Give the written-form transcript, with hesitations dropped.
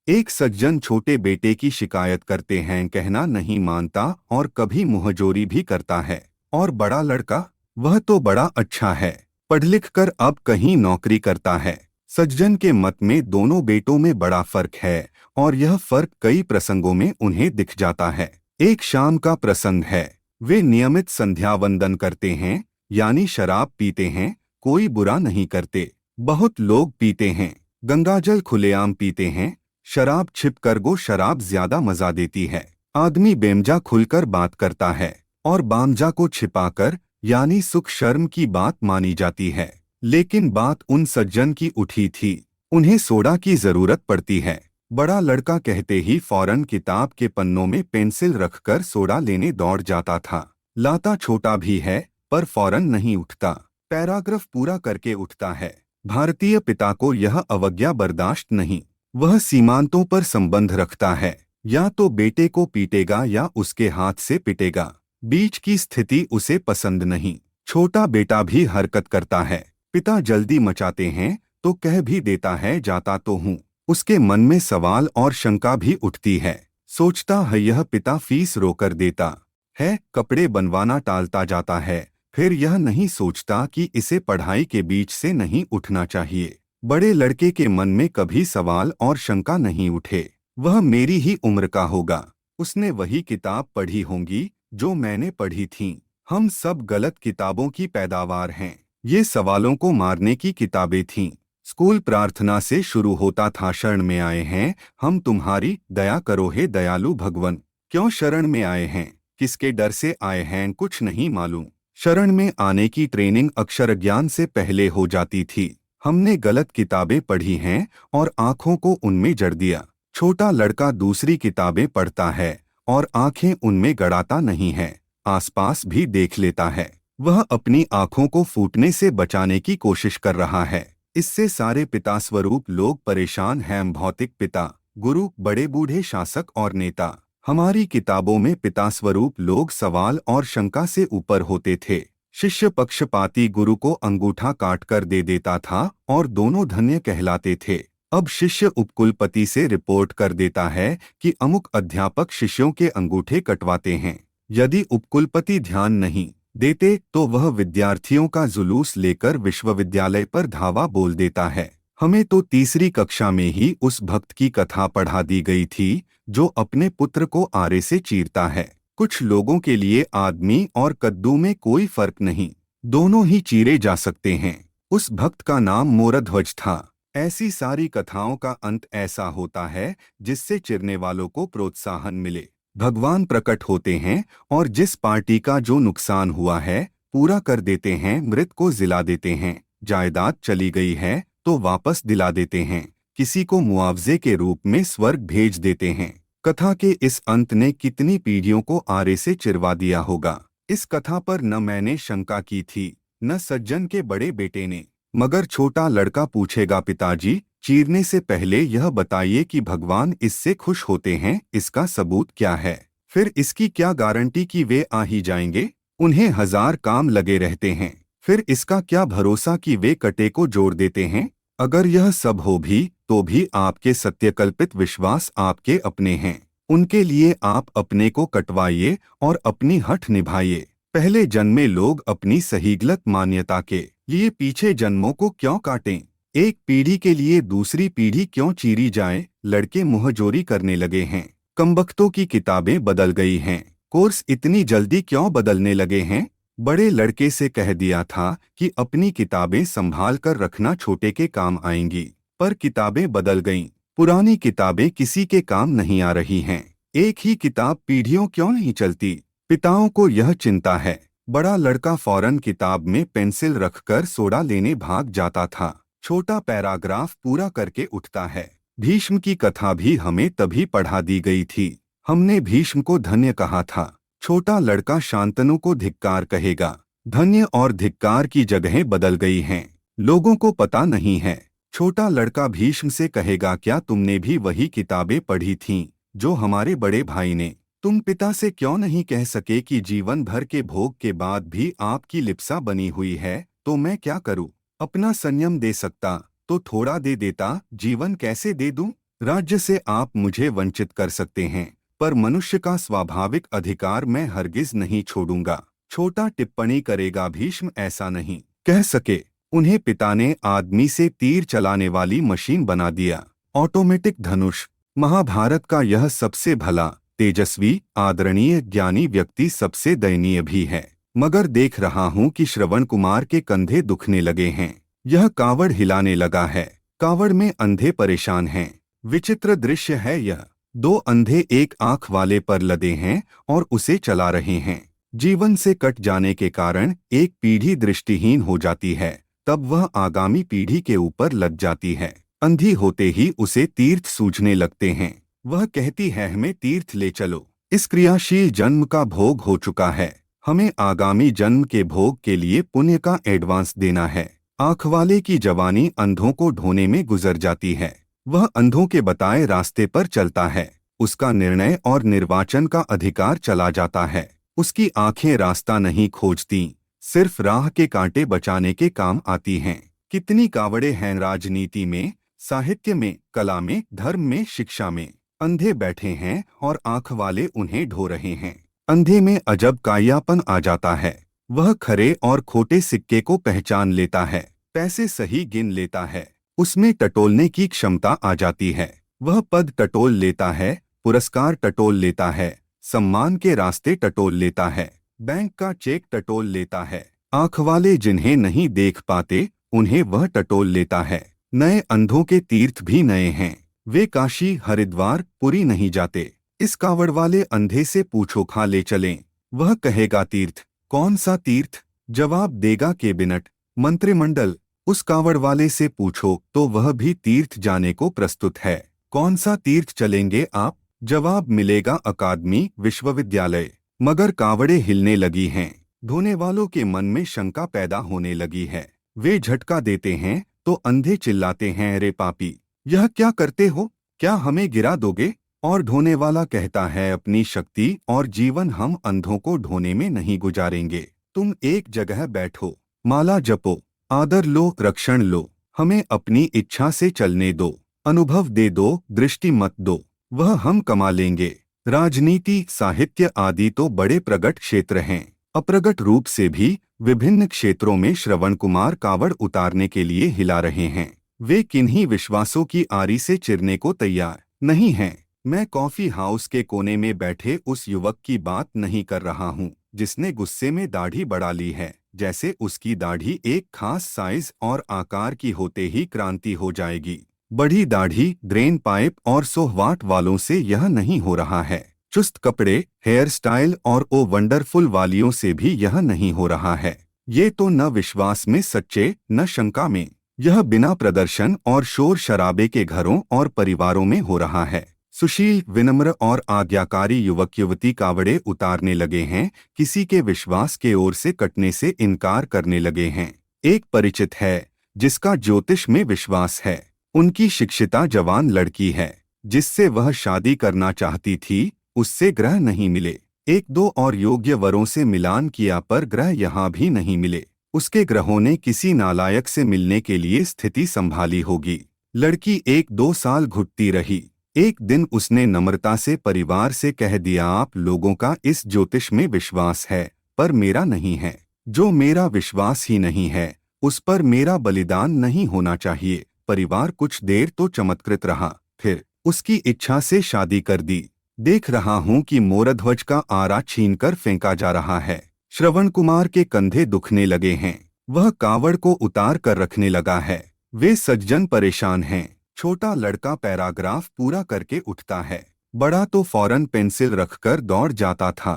एक सज्जन छोटे बेटे की शिकायत करते हैं, कहना नहीं मानता और कभी मुंहजोरी भी करता है। और बड़ा लड़का, वह तो बड़ा अच्छा है, पढ़ लिख कर अब कहीं नौकरी करता है। सज्जन के मत में दोनों बेटों में बड़ा फर्क है और यह फर्क कई प्रसंगों में उन्हें दिख जाता है। एक शाम का प्रसंग है। वे नियमित संध्या वंदन करते हैं, यानी शराब पीते हैं। कोई बुरा नहीं करते। बहुत लोग पीते हैं, गंगाजल खुलेआम पीते हैं। शराब छिप कर गो शराब ज्यादा मजा देती है। आदमी बेमजा खुलकर बात करता है और बामजा को छिपाकर, यानी सुख शर्म की बात मानी जाती है। लेकिन बात उन सज्जन की उठी थी। उन्हें सोडा की जरूरत पड़ती है। बड़ा लड़का कहते ही फौरन किताब के पन्नों में पेंसिल रखकर सोडा लेने दौड़ जाता था। लाता छोटा भी है पर फौरन नहीं उठता। पैराग्राफ पूरा करके उठता है। भारतीय पिता को यह अवज्ञा बर्दाश्त नहीं। वह सीमांतों पर संबंध रखता है, या तो बेटे को पीटेगा या उसके हाथ से पिटेगा। बीच की स्थिति उसे पसंद नहीं। छोटा बेटा भी हरकत करता है। पिता जल्दी मचाते हैं तो कह भी देता है जाता तो हूँ। उसके मन में सवाल और शंका भी उठती है। सोचता है यह पिता फीस रोकर देता है, कपड़े बनवाना टालता जाता है। फिर यह नहीं सोचता कि इसे पढ़ाई के बीच से नहीं उठना चाहिए। बड़े लड़के के मन में कभी सवाल और शंका नहीं उठे। वह मेरी ही उम्र का होगा, उसने वही किताब पढ़ी होंगी जो मैंने पढ़ी थी। हम सब गलत किताबों की पैदावार हैं। ये सवालों को मारने की किताबें थीं। स्कूल प्रार्थना से शुरू होता था, शरण में आए हैं हम तुम्हारी, दया करो हे दयालु भगवन। क्यों शरण में आए हैं, किसके डर से आए हैं, कुछ नहीं मालूम। शरण में आने की ट्रेनिंग अक्षर ज्ञान से पहले हो जाती थी। हमने गलत किताबें पढ़ी हैं और आंखों को उनमें जड़ दिया। छोटा लड़का दूसरी किताबें पढ़ता है और आंखें उनमें गड़ाता नहीं है, आसपास भी देख लेता है। वह अपनी आंखों को फूटने से बचाने की कोशिश कर रहा है। इससे सारे पिता स्वरूप लोग परेशान हैं। भौतिक पिता, गुरु, बड़े बूढ़े शासक और नेता। हमारी किताबों में पिता स्वरूप लोग सवाल और शंका से ऊपर होते थे। शिष्य पक्षपाती गुरु को अंगूठा काटकर दे देता था और दोनों धन्य कहलाते थे। अब शिष्य उपकुलपति से रिपोर्ट कर देता है कि अमुक अध्यापक शिष्यों के अंगूठे कटवाते हैं। यदि उपकुलपति ध्यान नहीं देते तो वह विद्यार्थियों का जुलूस लेकर विश्वविद्यालय पर धावा बोल देता है। हमें तो तीसरी कक्षा में ही उस भक्त की कथा पढ़ा दी गई थी जो अपने पुत्र को आरे से चीरता है। कुछ लोगों के लिए आदमी और कद्दू में कोई फर्क नहीं, दोनों ही चीरे जा सकते हैं। उस भक्त का नाम मोरध्वज था। ऐसी सारी कथाओं का अंत ऐसा होता है जिससे चिरने वालों को प्रोत्साहन मिले। भगवान प्रकट होते हैं और जिस पार्टी का जो नुकसान हुआ है पूरा कर देते हैं। मृत को जिला देते हैं। जायदाद चली गई है तो वापस दिला देते हैं। किसी को मुआवजे के रूप में स्वर्ग भेज देते हैं। कथा के इस अंत ने कितनी पीढ़ियों को आरे से चिरवा दिया होगा। इस कथा पर न मैंने शंका की थी, न सज्जन के बड़े बेटे ने। मगर छोटा लड़का पूछेगा, पिताजी चीरने से पहले यह बताइए कि भगवान इससे खुश होते हैं, इसका सबूत क्या है? फिर इसकी क्या गारंटी कि वे आ ही जाएंगे? उन्हें 1000 काम लगे रहते हैं। फिर इसका क्या भरोसा कि वे कटे को जोड़ देते हैं? अगर यह सब हो भी तो भी आपके सत्यकल्पित विश्वास आपके अपने हैं। उनके लिए आप अपने को कटवाइए और अपनी हठ निभाइए। पहले जन्मे लोग अपनी सही गलत मान्यता के लिए पीछे जन्मों को क्यों काटें? एक पीढ़ी के लिए दूसरी पीढ़ी क्यों चीरी जाए? लड़के मुंहजोरी करने लगे हैं। कमबख्तों की किताबें बदल गई हैं। कोर्स इतनी जल्दी क्यों बदलने लगे हैं? बड़े लड़के से कह दिया था कि अपनी किताबें संभाल कर रखना, छोटे के काम आएंगी। पर किताबें बदल गईं। पुरानी किताबें किसी के काम नहीं आ रही हैं। एक ही किताब पीढ़ियों क्यों नहीं चलती? पिताओं को यह चिंता है। बड़ा लड़का फौरन किताब में पेंसिल रखकर सोडा लेने भाग जाता था। छोटा पैराग्राफ पूरा करके उठता है। भीष्म की कथा भी हमें तभी पढ़ा दी गई थी। हमने भीष्म को धन्य कहा था। छोटा लड़का शांतनु को धिक्कार कहेगा। धन्य और धिक्कार की जगहें बदल गई हैं। लोगों को पता नहीं है। छोटा लड़का भीष्म से कहेगा, क्या तुमने भी वही किताबें पढ़ी थीं जो हमारे बड़े भाई ने? तुम पिता से क्यों नहीं कह सके कि जीवन भर के भोग के बाद भी आपकी लिप्सा बनी हुई है? तो मैं क्या करूं? अपना संयम दे सकता तो थोड़ा दे देता, जीवन कैसे दे दूं? राज्य से आप मुझे वंचित कर सकते हैं, पर मनुष्य का स्वाभाविक अधिकार मैं हरगिज नहीं छोड़ूंगा। छोटा टिप्पणी करेगा भीष्म ऐसा नहीं कह सके। उन्हें पिता ने आदमी से तीर चलाने वाली मशीन बना दिया। ऑटोमेटिक धनुष। महाभारत का यह सबसे भला, तेजस्वी, आदरणीय, ज्ञानी व्यक्ति सबसे दयनीय भी है। मगर देख रहा हूँ कि श्रवण कुमार के कंधे दुखने लगे हैं। यह कावड़ हिलाने लगा है। कावड़ में अंधे परेशान हैं। विचित्र दृश्य है यह। दो अंधे एक आंख वाले पर लदे हैं और उसे चला रहे हैं। जीवन से कट जाने के कारण एक पीढ़ी दृष्टिहीन हो जाती है, तब वह आगामी पीढ़ी के ऊपर लद जाती है। अंधी होते ही उसे तीर्थ सूझने लगते हैं। वह कहती है हमें तीर्थ ले चलो। इस क्रियाशील जन्म का भोग हो चुका है, हमें आगामी जन्म के भोग के लिए पुण्य का एडवांस देना है। आंख वाले की जवानी अंधों को ढोने में गुजर जाती है। वह अंधों के बताए रास्ते पर चलता है। उसका निर्णय और निर्वाचन का अधिकार चला जाता है। उसकी आंखें रास्ता नहीं खोजती, सिर्फ राह के कांटे बचाने के काम आती हैं। कितनी कावड़े हैं राजनीति में, साहित्य में, कला में, धर्म में, शिक्षा में। अंधे बैठे हैं और आंख वाले उन्हें ढो रहे हैं। अंधे में अजब कायापन आ जाता है। वह खरे और खोटे सिक्के को पहचान लेता है, पैसे सही गिन लेता है। उसमें टटोलने की क्षमता आ जाती है। वह पद टटोल लेता है, पुरस्कार टटोल लेता है, सम्मान के रास्ते टटोल लेता है, बैंक का चेक टटोल लेता है। आंख वाले जिन्हें नहीं देख पाते उन्हें वह टटोल लेता है। नए अंधों के तीर्थ भी नए हैं। वे काशी, हरिद्वार, पुरी नहीं जाते। इस कावड़ वाले अंधे से पूछो खा ले चलें, वह कहेगा तीर्थ। कौन सा तीर्थ? जवाब देगा कैबिनेट, मंत्रिमंडल। उस कावड़ वाले से पूछो तो वह भी तीर्थ जाने को प्रस्तुत है। कौन सा तीर्थ चलेंगे आप? जवाब मिलेगा अकादमी, विश्वविद्यालय। मगर कावड़े हिलने लगी हैं। ढोने वालों के मन में शंका पैदा होने लगी है। वे झटका देते हैं तो अंधे चिल्लाते हैं अरे पापी, यह क्या करते हो? क्या हमें गिरा दोगे? और ढोने वाला कहता है अपनी शक्ति और जीवन हम अंधों को ढोने में नहीं गुजारेंगे। तुम एक जगह बैठो, माला जपो, आदर लो, रक्षण लो, हमें अपनी इच्छा से चलने दो, अनुभव दे दो, दृष्टि मत दो, वह हम कमा लेंगे। राजनीति, साहित्य आदि तो बड़े प्रगट क्षेत्र हैं। अप्रगट रूप से भी विभिन्न क्षेत्रों में श्रवण कुमार कावड़ उतारने के लिए हिला रहे हैं। वे किन्हीं विश्वासों की आरी से चिरने को तैयार नहीं हैं। मैं कॉफी हाउस के कोने में बैठे उस युवक की बात नहीं कर रहा हूँ जिसने गुस्से में दाढ़ी बढ़ा ली है, जैसे उसकी दाढ़ी एक खास साइज और आकार की होते ही क्रांति हो जाएगी। बड़ी दाढ़ी, ड्रेन पाइप और सोहवाट वालों से यह नहीं हो रहा है। चुस्त कपड़े, हेयर स्टाइल और ओ वंडरफुल वालियों से भी यह नहीं हो रहा है। ये तो न विश्वास में सच्चे, न शंका में। यह बिना प्रदर्शन और शोर शराबे के घरों और परिवारों में हो रहा है। सुशील, विनम्र और आज्ञाकारी युवक युवती कावड़े उतारने लगे हैं, किसी के विश्वास के ओर से कटने से इनकार करने लगे हैं। एक परिचित है जिसका ज्योतिष में विश्वास है। उनकी शिक्षिता जवान लड़की है जिससे वह शादी करना चाहती थी, उससे ग्रह नहीं मिले। एक दो और योग्य वरों से मिलान किया पर ग्रह यहाँ भी नहीं मिले। उसके ग्रहों ने किसी नालायक से मिलने के लिए स्थिति संभाली होगी। लड़की 1-2 साल घुटती रही। एक दिन उसने नम्रता से परिवार से कह दिया आप लोगों का इस ज्योतिष में विश्वास है पर मेरा नहीं है। जो मेरा विश्वास ही नहीं है उस पर मेरा बलिदान नहीं होना चाहिए। परिवार कुछ देर तो चमत्कृत रहा, फिर उसकी इच्छा से शादी कर दी। देख रहा हूँ कि मोरध्वज का आरा छीनकर फेंका जा रहा है। श्रवण कुमार के कंधे दुखने लगे हैं। वह कावड़ को उतार कर रखने लगा है। वे सज्जन परेशान हैं। छोटा लड़का पैराग्राफ पूरा करके उठता है, बड़ा तो फौरन पेंसिल रखकर दौड़ जाता था।